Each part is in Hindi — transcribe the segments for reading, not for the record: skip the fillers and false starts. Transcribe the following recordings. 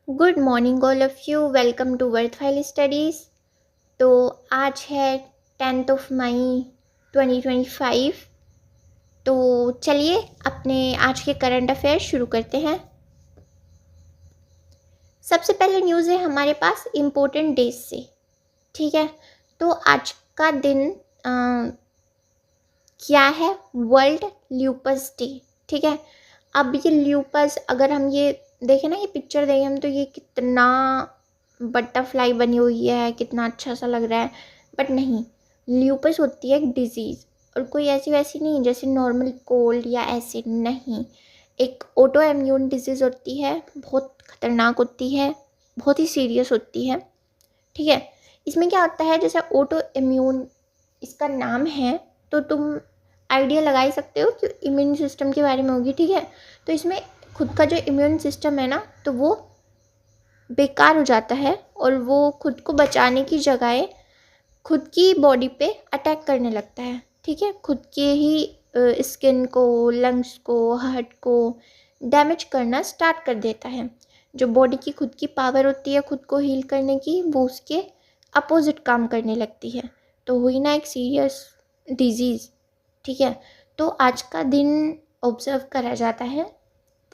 Good morning all of you, welcome to worthwhile studies. तो आज है 10th ऑफ मई 2025। तो चलिए अपने आज के करंट अफेयर शुरू करते हैं। सबसे पहले न्यूज़ है हमारे पास इम्पोर्टेंट डेज से। ठीक है, तो आज का दिन क्या है? World lupus day. ठीक है, अब ये ल्यूपस अगर हम ये देखें ना, ये पिक्चर देखें हम, तो ये कितना बटरफ्लाई बनी हुई है, कितना अच्छा सा लग रहा है। बट नहीं, ल्यूपस होती है एक डिजीज़, और कोई ऐसी वैसी नहीं जैसे नॉर्मल कोल्ड या ऐसे नहीं। एक ऑटो इम्यून डिजीज़ होती है, बहुत ख़तरनाक होती है, बहुत ही सीरियस होती है। ठीक है, इसमें क्या होता है, जैसे ऑटो इम्यून इसका नाम है, तो तुम आइडिया लगा ही सकते हो कि इम्यून सिस्टम के बारे में होगी। ठीक है, तो इसमें खुद का जो इम्यून सिस्टम है ना, तो वो बेकार हो जाता है और वो खुद को बचाने की जगह खुद की बॉडी पे अटैक करने लगता है। ठीक है, खुद के ही स्किन को, लंग्स को, हार्ट को डैमेज करना स्टार्ट कर देता है। जो बॉडी की खुद की पावर होती है खुद को हील करने की, वो उसके अपोजिट काम करने लगती है। तो हुई ना एक सीरियस डिजीज़। ठीक है, तो आज का दिन ऑब्ज़र्व करा जाता है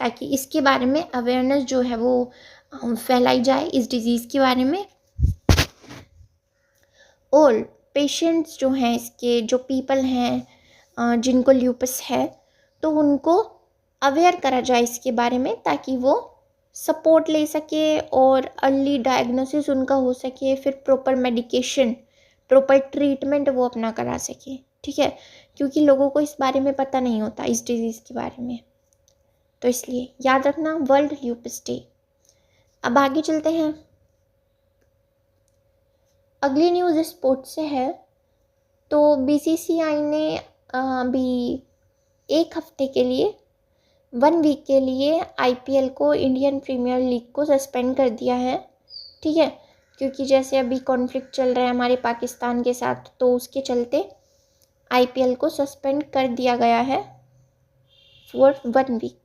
ताकि इसके बारे में अवेयरनेस जो है वो फैलाई जाए इस डिज़ीज़ के बारे में। और पेशेंट्स जो हैं, इसके जो पीपल हैं जिनको ल्यूपस है, तो उनको अवेयर करा जाए इसके बारे में ताकि वो सपोर्ट ले सके और अर्ली डायग्नोसिस उनका हो सके, फिर प्रॉपर मेडिकेशन, प्रॉपर ट्रीटमेंट वो अपना करा सके। ठीक है, क्योंकि लोगों को इस बारे में पता नहीं होता, इस डिज़ीज़ के बारे में। तो इसलिए याद रखना, वर्ल्ड ल्यूपस डे। अब आगे चलते हैं। अगली न्यूज़ स्पोर्ट्स से है। तो बीसीसीआई ने अभी एक हफ्ते के लिए, 1 वीक के लिए आईपीएल को, इंडियन प्रीमियर लीग को सस्पेंड कर दिया है। ठीक है, क्योंकि जैसे अभी कॉन्फ्लिक्ट चल रहा है हमारे पाकिस्तान के साथ, तो उसके चलते आईपीएल को सस्पेंड कर दिया गया है फॉर 1 वीक।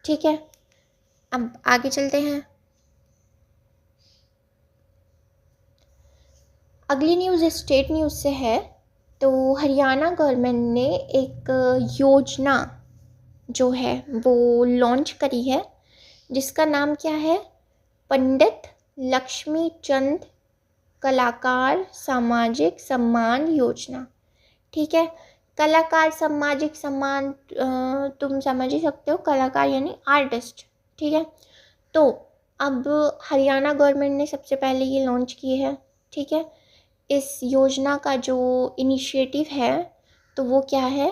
ठीक है, अब आगे चलते हैं। अगली न्यूज़ स्टेट न्यूज़ से है। तो हरियाणा गवर्नमेंट ने एक योजना जो है वो लॉन्च करी है, जिसका नाम क्या है? पंडित लक्ष्मी चंद कलाकार सामाजिक सम्मान योजना। ठीक है, कलाकार सामाजिक सम्मान, तुम समझ ही सकते हो, कलाकार यानी आर्टिस्ट। ठीक है, तो अब हरियाणा गवर्नमेंट ने सबसे पहले ये लॉन्च की है। ठीक है, इस योजना का जो इनिशिएटिव है, तो वो क्या है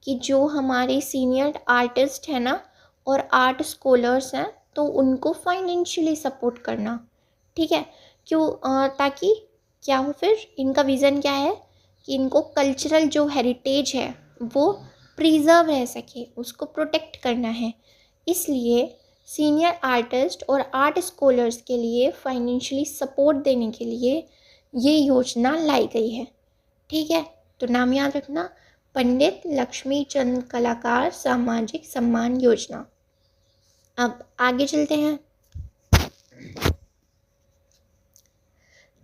कि जो हमारे सीनियर आर्टिस्ट हैं ना, और आर्ट स्कॉलर्स हैं, तो उनको फाइनेंशियली सपोर्ट करना। ठीक है, क्यों? ताकि क्या हो, फिर इनका विज़न क्या है कि इनको कल्चरल जो हेरिटेज है वो प्रिजर्व रह सके, उसको प्रोटेक्ट करना है। इसलिए सीनियर आर्टिस्ट और आर्ट स्कॉलर्स के लिए फाइनेंशियली सपोर्ट देने के लिए ये योजना लाई गई है। ठीक है, तो नाम याद रखना, पंडित लक्ष्मी चंद कलाकार सामाजिक सम्मान योजना। अब आगे चलते हैं।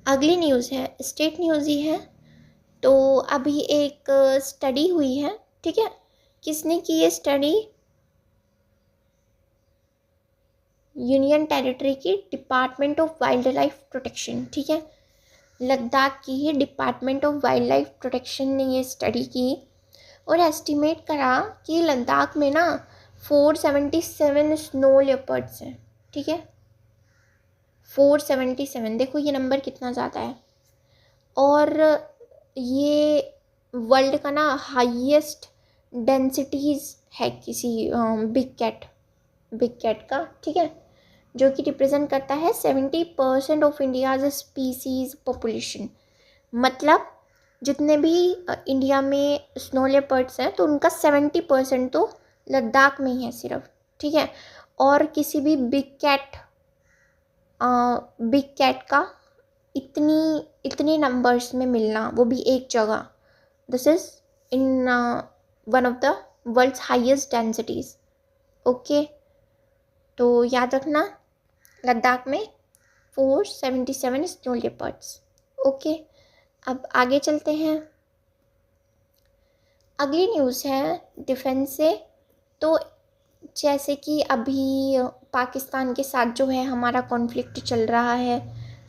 अगली न्यूज़ है, स्टेट न्यूज़ ही है। तो अभी एक स्टडी हुई है। ठीक है, किसने की ये स्टडी? यूनियन टेरिटरी की department of wildlife protection. ठीक है, लद्दाख की ही department of wildlife protection ने ये स्टडी की और एस्टिमेट करा कि लद्दाख में ना 477 स्नो लेपर्ड्स हैं। ठीक है, 477, देखो ये नंबर कितना ज़्यादा है। और ये वर्ल्ड का ना हाईएस्ट डेंसिटीज़ है किसी बिग कैट का। ठीक है, जो कि रिप्रेजेंट करता है 70% ऑफ इंडियाज स्पीसीज पॉपुलेशन। मतलब जितने भी इंडिया में स्नो लेपर्ड्स हैं, तो उनका 70% तो लद्दाख में ही है सिर्फ। ठीक है, और किसी भी बिग कैट का इतनी नंबर्स में मिलना, वो भी एक जगह, this is in one of the world's highest densities. Okay, तो याद रखना, लद्दाख में 477 स्नो लेपर्ड्स। ओके, अब आगे चलते हैं। अगली न्यूज़ है डिफेंस से। तो जैसे कि अभी पाकिस्तान के साथ जो है हमारा कॉन्फ्लिक्ट चल रहा है,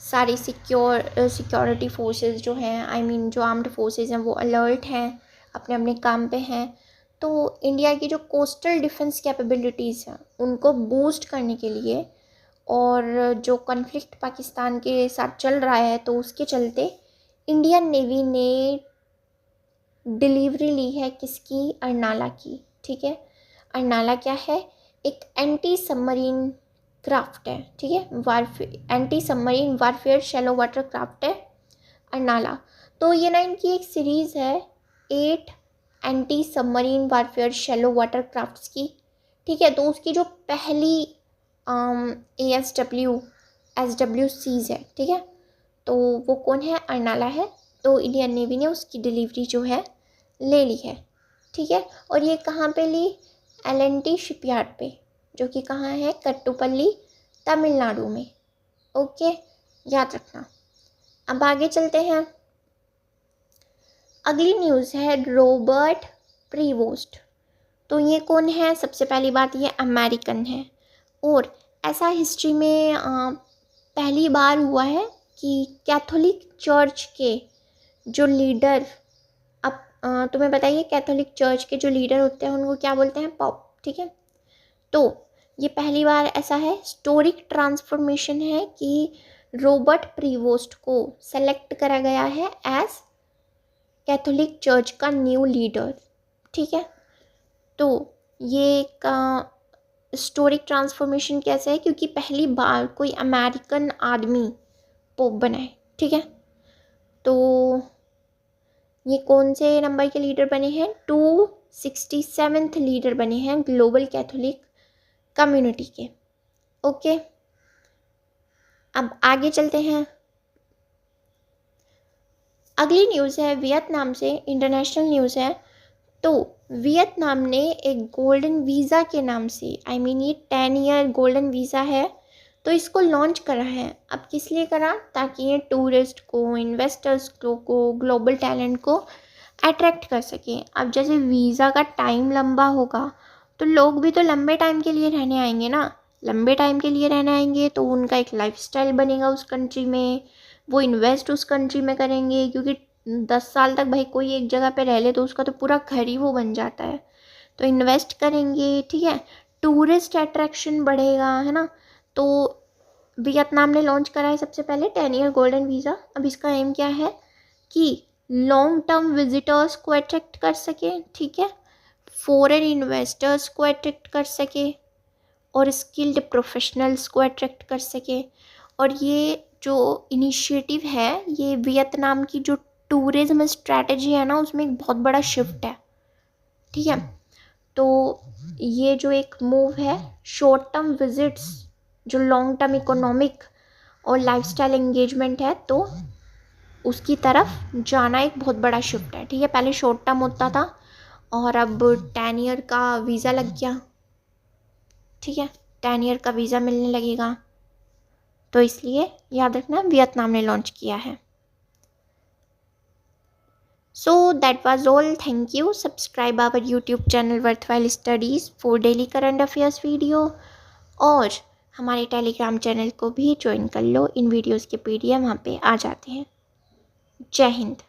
सारी सिक्योरिटी फोर्सेस जो हैं, आई मीन जो आर्म्ड फोर्सेस हैं, वो अलर्ट हैं, अपने अपने काम पे हैं। तो इंडिया की जो कोस्टल डिफेंस कैपेबिलिटीज़ हैं उनको बूस्ट करने के लिए, और जो कॉन्फ्लिक्ट पाकिस्तान के साथ चल रहा है तो उसके चलते इंडियन नेवी ने डिलीवरी ली है किसकी, अर्नाला की। ठीक है, अर्नाला क्या है, एक एंटी सबमरीन क्राफ्ट है। ठीक है, anti submarine warfare shallow water craft है अर्नाला। तो ये ना इनकी एक सीरीज़ है 8 anti submarine warfare shallow water crafts की। ठीक है, तो उसकी जो पहली ASW है, ठीक है, तो वो कौन है, अर्नाला है। तो इंडियन नेवी ने उसकी डिलीवरी जो है ले ली है। ठीक है, और ये कहाँ पे ली, L&T शिपयार्ड पे, जो कि कहाँ है, कट्टुपल्ली तमिलनाडु में। ओके, याद रखना। अब आगे चलते हैं। अगली न्यूज़ है रॉबर्ट प्रीवोस्ट। तो ये कौन है, सबसे पहली बात ये अमेरिकन है, और ऐसा हिस्ट्री में पहली बार हुआ है कि कैथोलिक चर्च के जो लीडर, अब तुम्हें बताइए कैथोलिक चर्च के जो लीडर होते हैं उनको क्या बोलते हैं, पॉप। ठीक है, तो ये पहली बार ऐसा है, हिस्टोरिक ट्रांसफॉर्मेशन है कि रॉबर्ट प्रीवोस्ट को सेलेक्ट करा गया है एज कैथोलिक चर्च का न्यू लीडर। ठीक है, तो ये का हिस्टोरिक ट्रांसफॉर्मेशन कैसे है, क्योंकि पहली बार कोई अमेरिकन आदमी पोप बना है। ठीक है, तो ये कौन से नंबर के लीडर बने हैं, 267th लीडर बने हैं ग्लोबल कैथोलिक कम्युनिटी के। ओके, अब आगे चलते हैं। अगली न्यूज़ है वियतनाम से, इंटरनेशनल न्यूज़ है। तो वियतनाम ने एक गोल्डन वीज़ा के नाम से, आई मीन ये 10 ईयर गोल्डन वीज़ा है, तो इसको लॉन्च करा है। अब किस लिए करा, ताकि ये टूरिस्ट को, इन्वेस्टर्स को, ग्लोबल टैलेंट को अट्रैक्ट कर सके। अब जैसे वीज़ा का टाइम लंबा होगा तो लोग भी तो लंबे टाइम के लिए रहने आएंगे ना, लंबे टाइम के लिए रहने आएंगे तो उनका एक लाइफस्टाइल बनेगा उस कंट्री में, वो इन्वेस्ट उस कंट्री में करेंगे, क्योंकि 10 साल तक भाई कोई एक जगह पे रह ले तो उसका तो पूरा घर ही वो बन जाता है, तो इन्वेस्ट करेंगे। ठीक है, टूरिस्ट अट्रैक्शन बढ़ेगा, है ना। तो वियतनाम ने लॉन्च करा है सबसे पहले 10 ईयर गोल्डन वीज़ा। अब इसका एम क्या है कि लॉन्ग टर्म विजिटर्स को अट्रैक्ट कर सके, ठीक है, फॉरेन इन्वेस्टर्स को अट्रैक्ट कर सके, और स्किल्ड प्रोफेशनल्स को अट्रैक्ट कर सके। और ये जो इनिशिएटिव है, ये वियतनाम की जो टूरिज्म स्ट्रैटेजी है ना, उसमें एक बहुत बड़ा शिफ्ट है। ठीक है, तो ये जो एक मूव है, शॉर्ट टर्म विजिट्स जो लॉन्ग टर्म इकोनॉमिक और लाइफस्टाइल एंगेजमेंट है, तो उसकी तरफ जाना एक बहुत बड़ा शिफ्ट है। ठीक है, पहले शॉर्ट टर्म होता था और अब 10 ईयर का वीज़ा लग गया। ठीक है, 10 ईयर का वीज़ा मिलने लगेगा, तो इसलिए याद रखना वियतनाम ने लॉन्च किया है। So that was all. Thank you. Subscribe our YouTube channel Worthwhile Studies for daily current affairs video, और हमारे टेलीग्राम चैनल को भी ज्वाइन कर लो, इन वीडियोस के PDF वहाँ पे आ जाते हैं। जय हिंद।